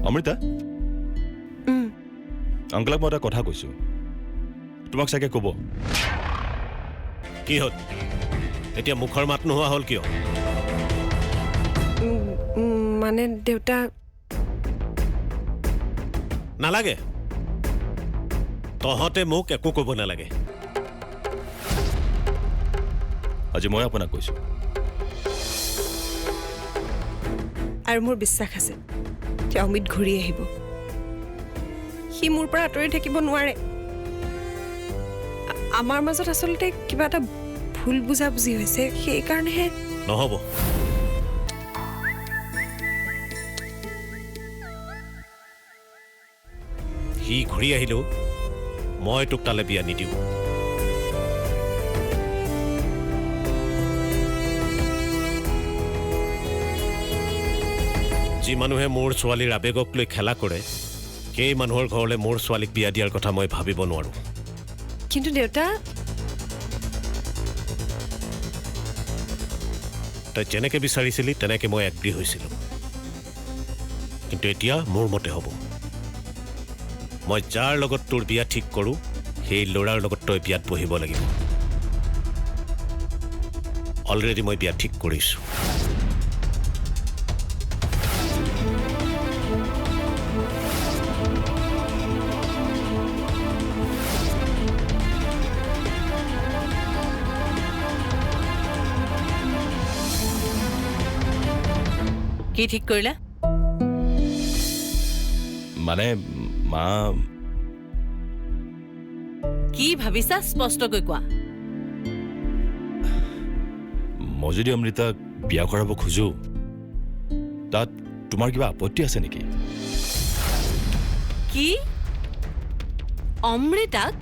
অমৃতা আংকলক মই এটা কথা কৈছো তোমাক চাগে ক'ব কি হ'ল এতিয়া মুখৰ মাত নোহোৱা হ'ল কিয় মানে দেউতা নালাগে তহঁতে মোক একো ক'ব নালাগে আজি মই আপোনাক কৈছো আৰু মোৰ বিশ্বাস আছে যে অমিত ঘূৰি আহিব সি মোৰ পৰা আঁতৰি থাকিব নোৱাৰে আমাৰ মাজত আচলতে কিবা এটা ভুল বুজাবুজি হৈছে সেইকাৰণেহে নহ'ব সি ঘূৰি আহিলেও মই তোক তালে বিয়া নিদিওঁ যি মানুহে মোৰ ছোৱালীৰ আৱেগক লৈ খেলা কৰে সেই মানুহৰ ঘৰলৈ মোৰ ছোৱালীক বিয়া দিয়াৰ কথা মই ভাবিব নোৱাৰোঁ কিন্তু দেউতা তই যেনেকৈ বিচাৰিছিলি তেনেকৈ মই এগ্ৰী হৈছিলোঁ কিন্তু এতিয়া মোৰ মতে হ'ব মই যাৰ লগত তোৰ বিয়া ঠিক কৰোঁ সেই ল'ৰাৰ লগত তই বিয়াত বহিব লাগিব অলৰেডি মই বিয়া ঠিক কৰিছোঁ কি ঠিক কৰিলা মানে মা কি ভাবিছা স্পষ্টকৈ কোৱা মই যদি অমৃতাক বিয়া কৰাব খোজো তাত তোমাৰ কিবা আপত্তি আছে নেকি কি অমৃতাক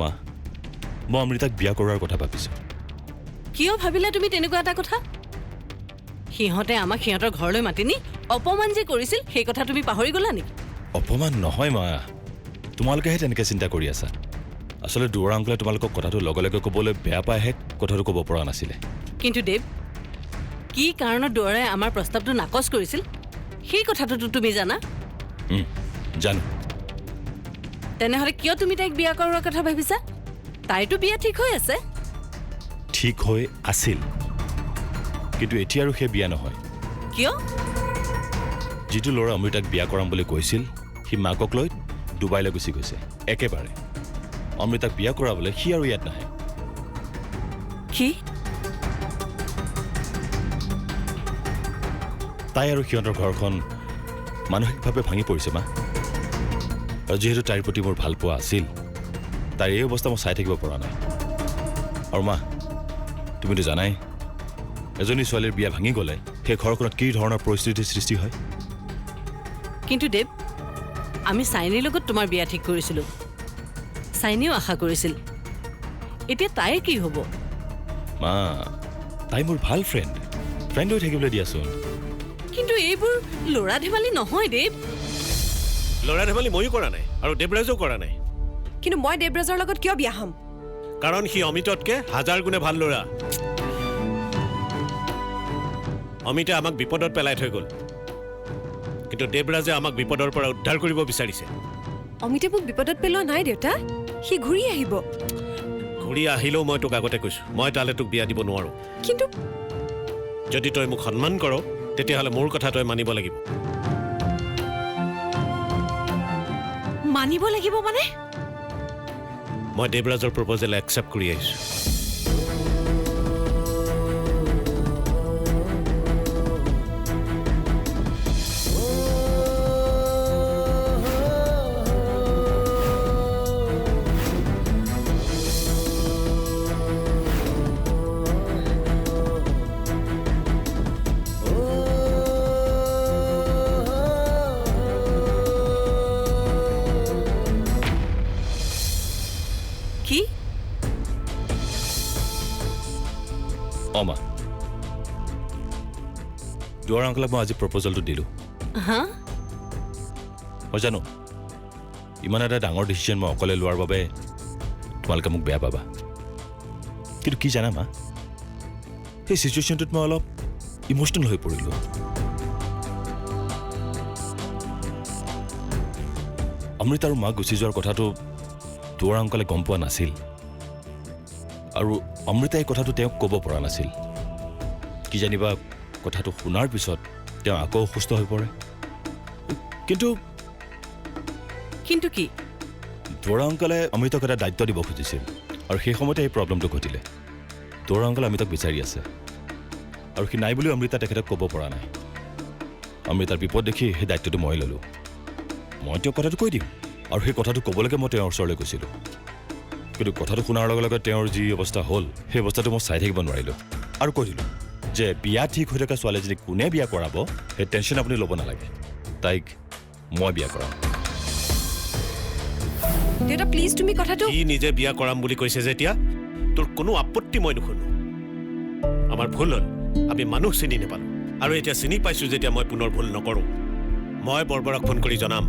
মা মই অমৃতাক বিয়া কৰোৱাৰ কথা ভাবিছো কিয় ভাবিলা তুমি তেনেকুৱা এটা কথা সিহঁতে আমাক সিহঁতৰ ঘৰলৈ মাতি নি অপমান যে কৰিছিল সেই কথা তুমি পাহৰি গলা নেকি অপমান নহয় মা তোমালোকেহে তেনেকৈ চিন্তা কৰি আছা আচলতে দুৱৰা আংকলে তোমালোকক কথাটো লগে লগে ক'বলৈ বেয়া পাইহে কথাটো ক'ব পৰা নাছিলে কিন্তু দেৱ কি কাৰণত দুৱৰাই আমাৰ প্ৰস্তাৱটো নাকচ কৰিছিল সেই কথাটোতো তুমি জানা জানো তেনেহ'লে কিয় তুমি তাইক বিয়া কৰোৱাৰ কথা ভাবিছা তাইতো বিয়া ঠিক হৈ আছে ঠিক হৈ আছিল কিন্তু এতিয়া আৰু সেই বিয়া নহয় কিয় যিটো ল'ৰা অমৃতাক বিয়া কৰাম বুলি কৈছিল সি মাকক লৈ ডুবাইলৈ গুচি গৈছে একেবাৰে অমৃতাক বিয়া কৰাবলৈ সি আৰু ইয়াত নাহে কি তাই আৰু সিহঁতৰ ঘৰখন মানসিকভাৱে ভাঙি পৰিছে মা আৰু যিহেতু তাইৰ প্ৰতি মোৰ ভাল পোৱা আছিল তাইৰ এই অৱস্থা মই চাই থাকিব পৰা নাই আৰু মা তুমিতো জানাই এজনী ছোৱালীৰ বিয়া ভাঙি গ'লে সেই ঘৰখনত কি ধৰণৰ পৰিস্থিতিৰ সৃষ্টি হয় কিন্তু দেৱ আমি চাইনিৰ লগত তোমাৰ বিয়া ঠিক কৰিছিলোঁ চাইনিও আশা কৰিছিল এতিয়া তাইৰ কি হ'ব মা তাই মোৰ ভাল ফ্ৰেণ্ড হৈ থাকিবলৈ দিয়াচোন কিন্তু এইবোৰ ল'ৰা ধেমালি নহয় দেৱ ল'ৰা ধেমালি ময়ো কৰা নাই আৰু দেৱৰাজেও কৰা নাই কিন্তু মই দেৱৰাজৰ লগত কিয় বিয়া হ'ম কাৰণ সি অমিততকৈ হাজাৰ গুণে ভাল ল'ৰা অমিতে আমাক বিপদত পেলাই থৈ গ'ল কিন্তু দেৱৰাজে আমাক বিপদৰ পৰা উদ্ধাৰ কৰিব বিচাৰিছে অমিতে মোক বিপদত পেলোৱা নাই দেউতা সি ঘূৰি আহিব ঘূৰি আহিলেও মই তোক আগতে কৈছোঁ মই তালৈ তোক বিয়া দিব নোৱাৰোঁ কিন্তু যদি তই মোক সন্মান কৰ তেতিয়াহ'লে মোৰ কথা তই মানিব লাগিব মানিব লাগিব মানে মই দেৱৰাজৰ প্ৰপ'জেল একচেপ্ট কৰি আহিছোঁ কি মা দুৱৰা আংকলক মই আজি প্ৰপ'জেলটো দিলোঁ হা মই জানো ইমান এটা ডাঙৰ ডিচিশ্যন মই অকলে লোৱাৰ বাবে তোমালোকে মোক বেয়া পাবা কিন্তু কি জানা মা সেই চিটুৱেশ্যনটোত মই অলপ ইম'চনেল হৈ পৰিলোঁ অমৃত আৰু মা গুচি যোৱাৰ কথাটো দুৱাৰ আংকলে গম পোৱা নাছিল আৰু অমৃতাই এই কথাটো তেওঁক ক'ব পৰা নাছিল কি জানিবা কথাটো শুনাৰ পিছত তেওঁ আকৌ অসুস্থ হৈ পৰে কিন্তু কিন্তু কি দুৱাৰ আংকলে অমৃতক এটা দায়িত্ব দিব খুজিছিল আৰু সেই সময়তে এই প্ৰব্লেমটো ঘটিলে দুৱাৰ আংকলে অমৃতক বিচাৰি আছে আৰু সি নাই বুলি অমৃতা তেখেতক ক'ব পৰা নাই অমৃতাৰ বিপদ দেখি সেই দায়িত্বটো মই ল'লোঁ মই তেওঁক কথাটো কৈ দিম আৰু সেই কথাটো ক'বলৈকে মই তেওঁৰ ওচৰলৈ গৈছিলোঁ কিন্তু কথাটো শুনাৰ লগে লগে তেওঁৰ যি অৱস্থা হ'ল সেই অৱস্থাটো মই চাই থাকিব নোৱাৰিলোঁ আৰু কৈ দিলোঁ যে বিয়া ঠিক হৈ থকা ছোৱালীজনীক কোনে বিয়া কৰাব সেই টেনশ্যন আপুনি ল'ব নালাগে তাইক মই বিয়া কৰাম দেউতা প্লিজ তুমি কথাটো সি নিজে বিয়া কৰাম বুলি কৈছে যেতিয়া তোৰ কোনো আপত্তি মই নুশুনো আমাৰ ভুল হ'ল আমি মানুহ চিনি নাপালোঁ আৰু এতিয়া চিনি পাইছোঁ যেতিয়া মই পুনৰ ভুল নকৰোঁ মই বৰবৰাক ফোন কৰি জনাম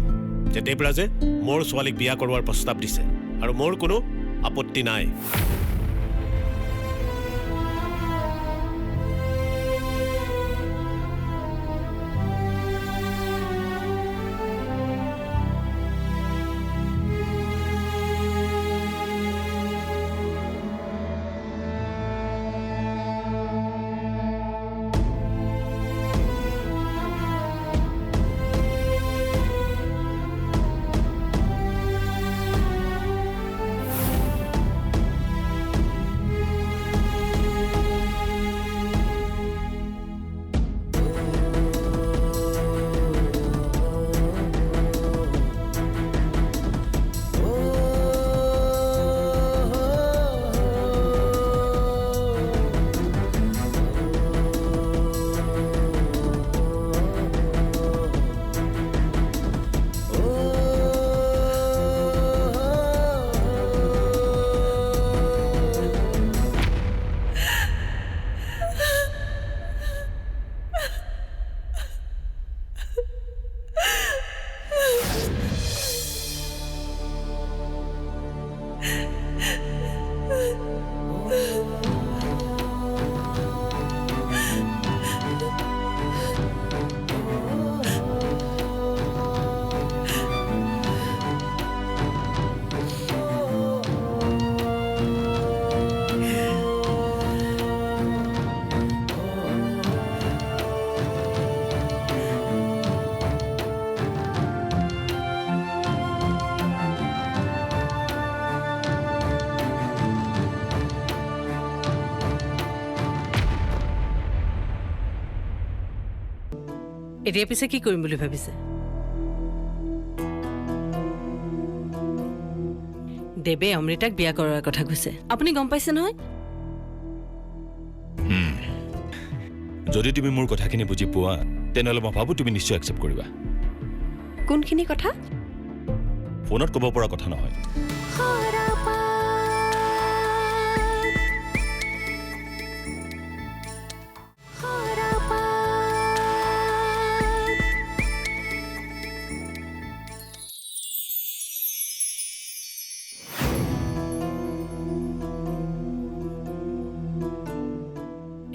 যে দেৱৰাজে মোৰ ছোৱালীক বিয়া কৰোৱাৰ প্ৰস্তাৱ দিছে আৰু মোৰ কোনো আপত্তি নাই এতিয়া পিছে কি কৰিম বুলি ভাবিছে দেৱে অমৃতাক বিয়া কৰাৰ কথা কৈছে আপুনি গম পাইছে নহয় যদি তুমি মোৰ কথাখিনি বুজি পোৱা তেনেহ'লে মই ভাবোঁ তুমি নিশ্চয় একচেপ্ট কৰিবা কোনখিনি কথা ফোনত ক'ব পৰা কথা নহয়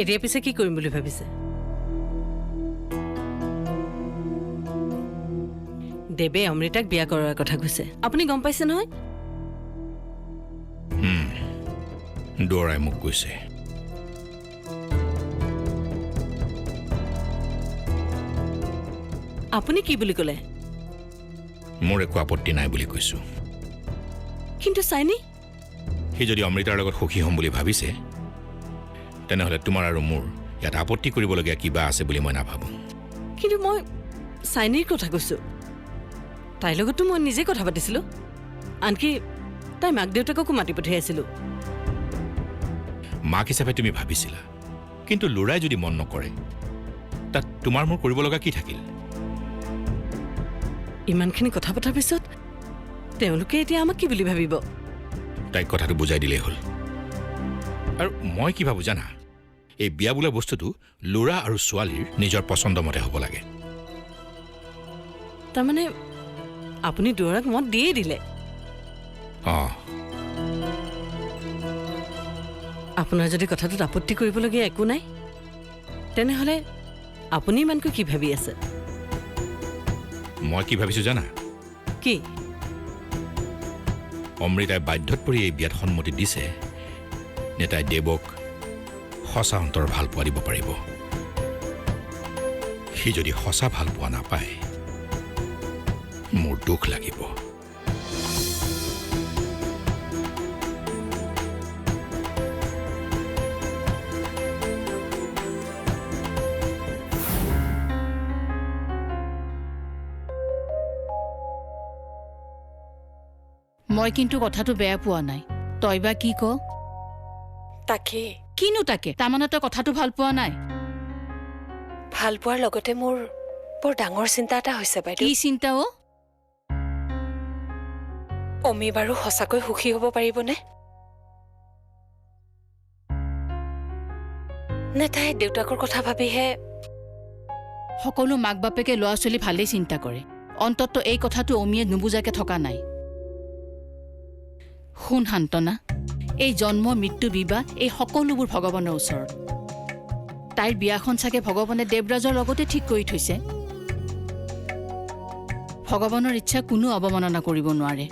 এতিয়া পিছে কি কৰিম বুলি ভাবিছে দেৱে অমৃতাক বিয়া কৰাৰ কথা কৈছে আপুনি গম পাইছে নহয় দুৱাৰাই মোক কৈছে আপুনি কি বুলি ক'লে মোৰ একো আপত্তি নাই বুলি কৈছোঁ কিন্তু চাইনি সি যদি অমৃতাৰ লগত সুখী হ'ম বুলি ভাবিছে তেনেহ'লে তোমাৰ আৰু মোৰ ইয়াত আপত্তি কৰিবলগীয়া কিবা আছে বুলি মই নাভাবোঁ কিন্তু মই চাইনিৰ কথা কৈছোঁ তাইৰ লগততো মই নিজে কথা পাতিছিলোঁ আনকি তাই মাক দেউতাককো মাতি পঠিয়াইছিলোঁ মাক হিচাপে তুমি ভাবিছিলা কিন্তু ল'ৰাই যদি মন নকৰে তাত তোমাৰ মোৰ কৰিব লগা কি থাকিল ইমানখিনি কথা পতাৰ পিছত তেওঁলোকে এতিয়া আমাক কি বুলি ভাবিব তাইক কথাটো বুজাই দিলেই হ'ল আৰু মই কি ভাবোঁ জানা এই বিয়া বোলা বস্তুটো ল'ৰা আৰু ছোৱালীৰ নিজৰ পচন্দ মতে হ'ব লাগে তাৰমানে আপুনি দুৱাৰাক মত দিয়েই দিলে অঁ আপোনাৰ যদি কথাটোত আপত্তি কৰিবলগীয়া একো নাই তেনেহ'লে আপুনি ইমানকৈ কি ভাবি আছে মই কি ভাবিছোঁ জানা কি অমৃতাই বাধ্যত পৰি এই বিয়াত সন্মতি দিছে নে তাই দেৱক সঁচা অন্তৰ ভাল পোৱা দিব পাৰিব। সি যদি সঁচা ভাল পোৱা নাপায় মোৰ দুখ লাগিব। মই কিন্তু কথাটো বেয়া পোৱা নাই, তই বা কি ক? তাকে কিনো তাকে, তাৰমানে তই কথাটো ভাল পোৱা নাই? ভাল পোৱাৰ লগতে মোৰ বৰ ডাঙৰ চিন্তা এটা হৈছে বাইদেউ। কি চিন্তা অ? অমি বাৰু সঁচাকৈ সুখী হ'ব পাৰিবনে? নে তাই দেউতাকৰ কথা ভাবিহে? সকলো মাক বাপেকে ল'ৰা ছোৱালী ভালেই চিন্তা কৰে, অন্তত এই কথাটো অমিয়ে নুবুজাকে থকা নাই। শুন শান্তনা, এই জন্ম মৃত্যু বিবাহ এই সকলোবোৰ ভগৱানৰ ওচৰত। তাইৰ বিয়াখন চাগে ভগৱানে দেৱৰাজৰ লগতে ঠিক কৰি থৈছে। ভগৱানৰ ইচ্ছা কোনো অৱমাননা কৰিব নোৱাৰে।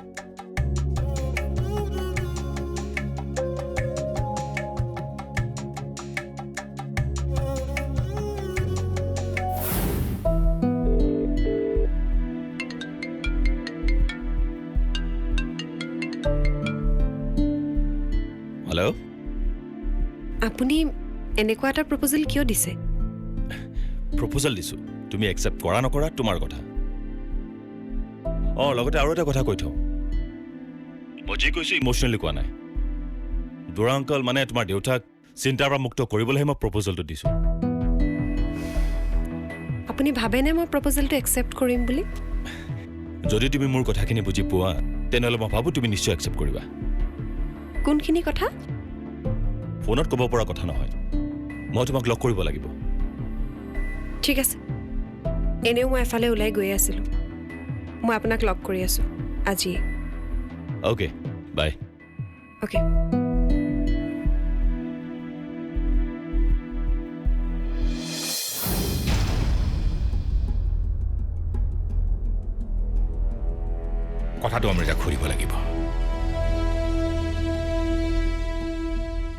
হেল্ল', আপুনি এনেকুৱা এটা প্ৰপ'জেল কিয় দিছে? প্ৰপ'জেল দিছোঁ, তুমি একচেপ্ট কৰা নকৰা তোমাৰ কথা। লগতে আৰু এটা কথা কৈ থওঁ, মই যি কৈছোঁ ইম'চনেলি কোৱা নাই। দুৰা অংকল মানে তোমাৰ দেউতাক চিন্তাৰ পৰা মুক্ত কৰিবলৈহে মই প্ৰপ'জেলটো দিছোঁ। আপুনি ভাবেনে মই প্ৰপ'জেলটো একচেপ্ট কৰিম বুলি? যদি তুমি মোৰ কথাখিনি বুজি পোৱা তেনেহ'লে মই ভাবোঁ তুমি নিশ্চয় একচেপ্ট কৰিবা। কোনখিনি কথা? ফোনত ক'ব পৰা কথা নহয়, মই তোমাক লগ কৰিব লাগিব। ঠিক আছে, এনেও মই এফালে ওলাই গৈ আছিলোঁ। মই আপোনাক লগ কৰি আছোঁ আজিয়ে। অ'কে, বাই। অ'কে। কথাটো অমৃতাক সুধিব লাগিব।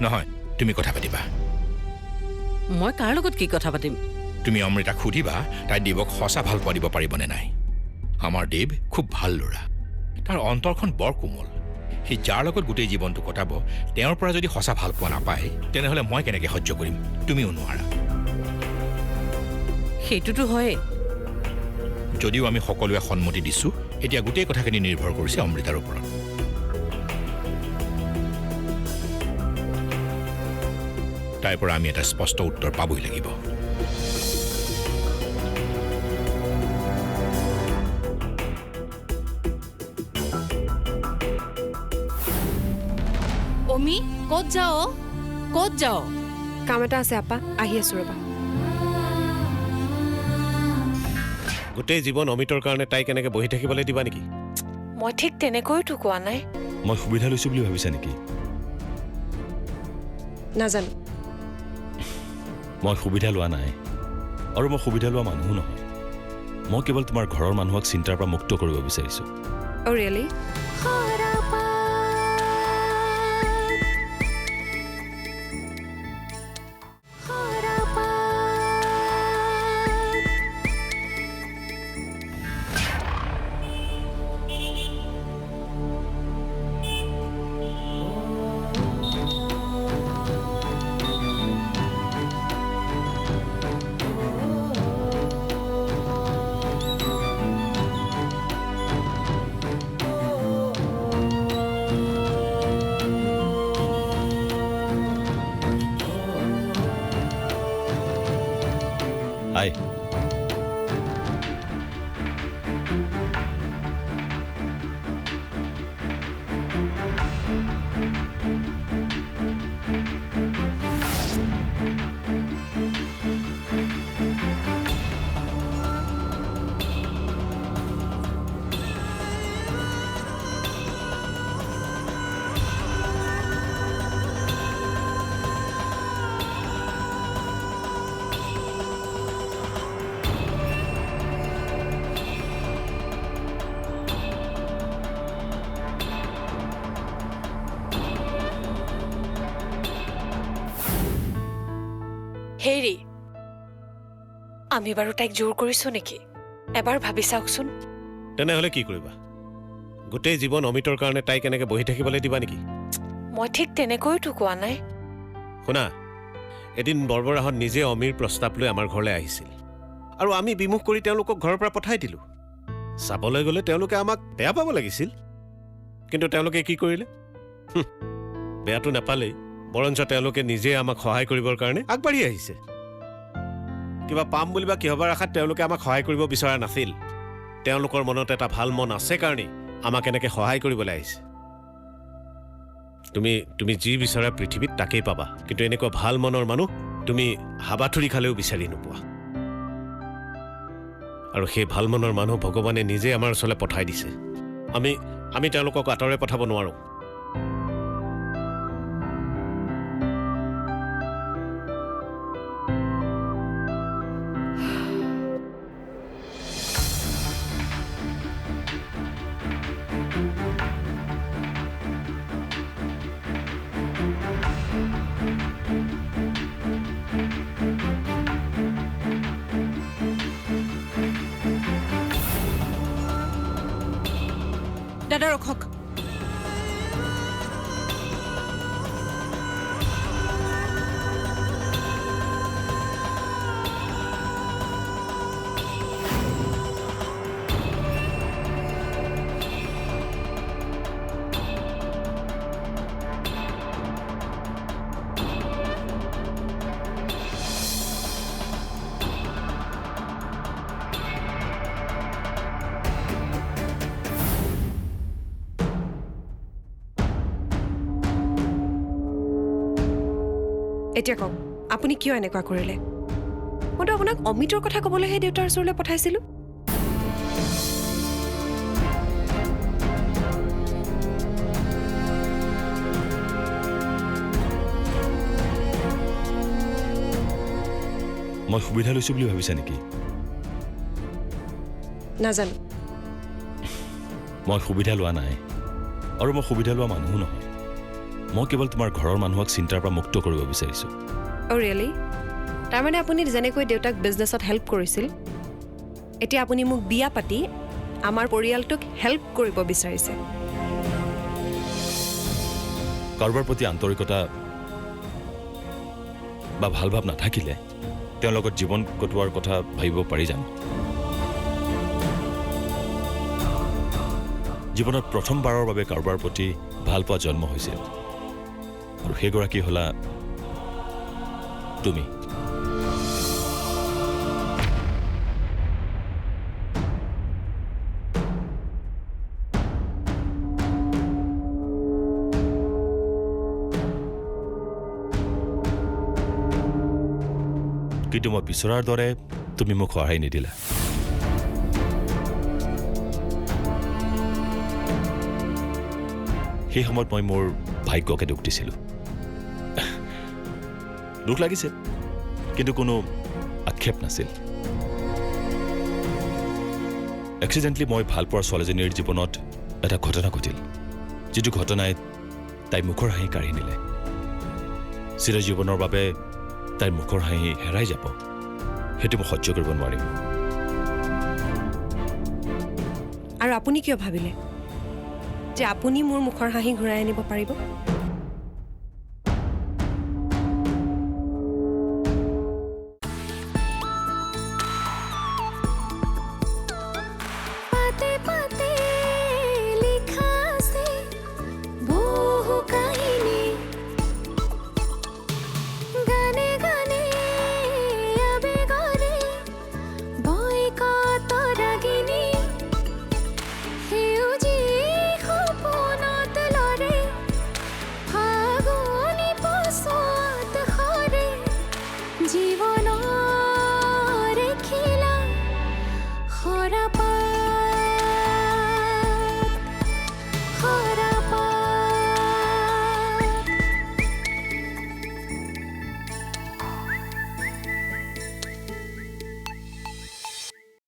নহয়, তুমি কথা পাতিবা। মই কাৰ লগত কি কথা পাতিম? তুমি অমৃতাক সুধিবা তাই দেৱক সঁচা ভাল পোৱা দিব পাৰিবনে নাই। আমাৰ দেৱ খুব ভাল ল'ৰা, তাৰ অন্তৰখন বৰ কোমল। সি যাৰ লগত গোটেই জীৱনটো কটাব, তেওঁৰ পৰা যদি সঁচা ভাল পোৱা নাপায় তেনেহ'লে মই কেনেকৈ সহ্য কৰিম? তুমিও নোৱাৰা। সেইটোতো হয়েই। যদিও আমি সকলোৱে সন্মতি দিছোঁ, এতিয়া গোটেই কথাখিনি নিৰ্ভৰ কৰিছে অমৃতাৰ ওপৰত। তাইৰ পৰা আমি এটা স্পষ্ট উত্তৰ পাবই লাগিব। অমি, ক'ত যাও? ক'ত যাও? কাম এটা আছে আপা, আহি আছোঁ ৰ'বা। গোটেই জীৱন অমিতৰ কাৰণে তাই কেনেকৈ বহি থাকিবলৈ দিবা নেকি? মই ঠিক তেনেকৈতো কোৱা নাই। মই সুবিধা লৈছোঁ বুলি ভাবিছা নেকি? নাজানো। মই সুবিধা লোৱা নাই, আৰু মই সুবিধা লোৱা মানুহো নহয়। মই কেৱল তোমাৰ ঘৰৰ মানুহক চিন্তাৰ পৰা মুক্ত কৰিব বিচাৰিছোঁ। অ' ৰিয়েলি? আমি বাৰু তাইক জোৰ কৰিছোঁ নেকি? এবাৰ ভাবি চাওকচোন। তেনেহ'লে কি কৰিবা? গোটেই জীৱন অমিতৰ কাৰণে তাইক এনেকৈ বহি থাকিবলৈ দিবা নেকি? মই ঠিক তেনেকৈতো কোৱা নাই। শুনা, এদিন বৰবৰাহঁত নিজে অমিৰ প্ৰস্তাৱ লৈ আমাৰ ঘৰলৈ আহিছিল আৰু আমি বিমুখ কৰি তেওঁলোকক ঘৰৰ পৰা পঠাই দিলোঁ। চাবলৈ গ'লে তেওঁলোকে আমাক বেয়া পাব লাগিছিল, কিন্তু তেওঁলোকে কি কৰিলে? বেয়াটো নাপালেই, বৰঞ্চ তেওঁলোকে নিজে আমাক সহায় কৰিবৰ কাৰণে আগবাঢ়ি আহিছে। কিবা পাম বুলি বা কিহবাৰ আশাত তেওঁলোকে আমাক সহায় কৰিব বিচৰা নাছিল। তেওঁলোকৰ মনত এটা ভাল মন আছে কাৰণেই আমাক এনেকৈ সহায় কৰিবলৈ আহিছে। তুমি যি বিচৰা পৃথিৱীত তাকেই পাবা, কিন্তু এনেকুৱা ভাল মনৰ মানুহ তুমি হাবাথুৰি খালেও বিচাৰি নোপোৱা। আৰু সেই ভাল মনৰ মানুহ ভগৱানে নিজে আমাৰ ওচৰলৈ পঠাই দিছে। আমি তেওঁলোকক আঁতৰে পঠাব নোৱাৰোঁ। দাদা ৰখক। এতিয়া কওক, আপুনি কিয় এনেকুৱা কৰিলে? মইতো আপোনাক অমিতৰ কথা ক'বলৈহে দেউতাৰ ওচৰলৈ পঠাইছিলোঁ। মই সুবিধা লৈছোঁ বুলি ভাবিছা নেকি? নাজানো। মই সুবিধা লোৱা নাই, আৰু মই সুবিধা লোৱা মানুহো নহয়। মই কেৱল তোমাৰ ঘৰৰ মানুহক চিন্তাৰ পৰা মুক্ত কৰিব বিচাৰিছোঁ। অ' ৰিয়েলি? তাৰমানে আপুনি যেনেকৈ দেউতাক বিজনেছত হেল্প কৰিছিল, এতিয়া আপুনি মোক বিয়া পাতি আমাৰ পৰিয়ালটোক হেল্প কৰিব বিচাৰিছে। কাৰোবাৰ প্ৰতি আন্তৰিকতা বা ভাল ভাৱ নাথাকিলে তেওঁৰ লগত জীৱন কটোৱাৰ কথা ভাবিব পাৰি জানো? জীৱনত প্ৰথমবাৰৰ বাবে কাৰোবাৰ প্ৰতি ভাল পোৱা জন্ম হৈছিল, আৰু সেইগৰাকী হ'লা তুমি। কিন্তু মই বিচৰাৰ দৰে তুমি মোক সহায় নিদিলা। সেই সময়ত মই মোৰ ভাগ্যকে দুখ দিছিলোঁ। দুখ লাগিছে, কিন্তু কোনো আক্ষেপ নাছিল। এক্সিডেণ্টলি মই ভাল পোৱাৰ ছোৱালীজনীৰ জীৱনত এটা ঘটনা ঘটিল, যিটো ঘটনাই তাইৰ মুখৰ হাঁহি কাঢ়ি নিলে। চিৰজীৱনৰ বাবে তাইৰ মুখৰ হাঁহি হেৰাই যাব, সেইটো মই সহ্য কৰিব নোৱাৰিম। আৰু আপুনি কিয় ভাবিলে যে আপুনি মোৰ মুখৰ হাঁহি ঘূৰাই আনিব পাৰিব?